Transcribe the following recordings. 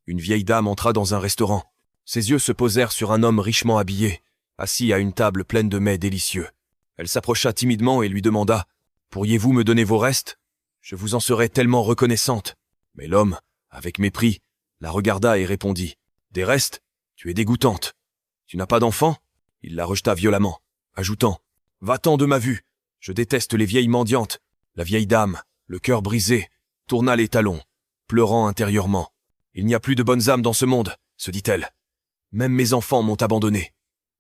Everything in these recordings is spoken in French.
une vieille dame entra dans un restaurant. Ses yeux se posèrent sur un homme richement habillé, assis à une table pleine de mets délicieux. Elle s'approcha timidement et lui demanda « Pourriez-vous me donner vos restes? Je vous en serais tellement reconnaissante. » Mais l'homme, avec mépris, la regarda et répondit « Des restes? Tu es dégoûtante. Tu n'as pas d'enfant ?» Il la rejeta violemment, ajoutant « Va-t'en de ma vue. Je déteste les vieilles mendiantes. » La vieille dame, le cœur brisé, tourna les talons, pleurant intérieurement. « Il n'y a plus de bonnes âmes dans ce monde, » se dit-elle. « Même mes enfants m'ont abandonné.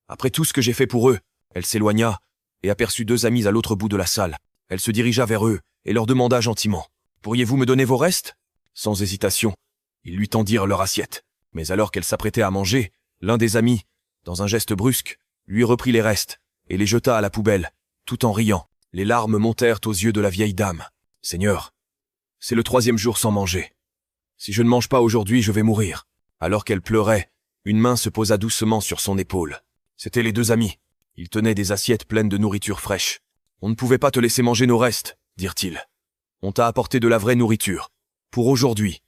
Après tout ce que j'ai fait pour eux, » elle s'éloigna et aperçut deux amis à l'autre bout de la salle. Elle se dirigea vers eux et leur demanda gentiment « Pourriez-vous me donner vos restes ?» Sans hésitation, ils lui tendirent leur assiette. Mais alors qu'elle s'apprêtait à manger, l'un des amis, dans un geste brusque, lui reprit les restes et les jeta à la poubelle, tout en riant. Les larmes montèrent aux yeux de la vieille dame. « Seigneur, c'est le 3e jour sans manger. Si je ne mange pas aujourd'hui, je vais mourir. » Alors qu'elle pleurait, une main se posa doucement sur son épaule. C'étaient les deux amis. Ils tenaient des assiettes pleines de nourriture fraîche. « On ne pouvait pas te laisser manger nos restes, » dirent-ils. « On t'a apporté de la vraie nourriture, pour aujourd'hui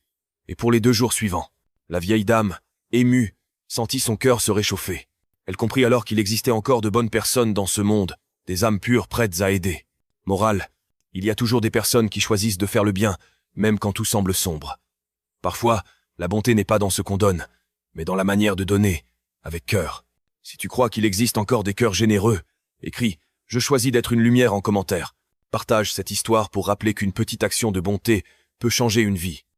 et pour les 2 jours suivants. » La vieille dame, émue, sentit son cœur se réchauffer. Elle comprit alors qu'il existait encore de bonnes personnes dans ce monde, des âmes pures prêtes à aider. Morale, il y a toujours des personnes qui choisissent de faire le bien, même quand tout semble sombre. Parfois, la bonté n'est pas dans ce qu'on donne, mais dans la manière de donner, avec cœur. Si tu crois qu'il existe encore des cœurs généreux, écris « Je choisis d'être une lumière » en commentaire. Partage cette histoire pour rappeler qu'une petite action de bonté peut changer une vie.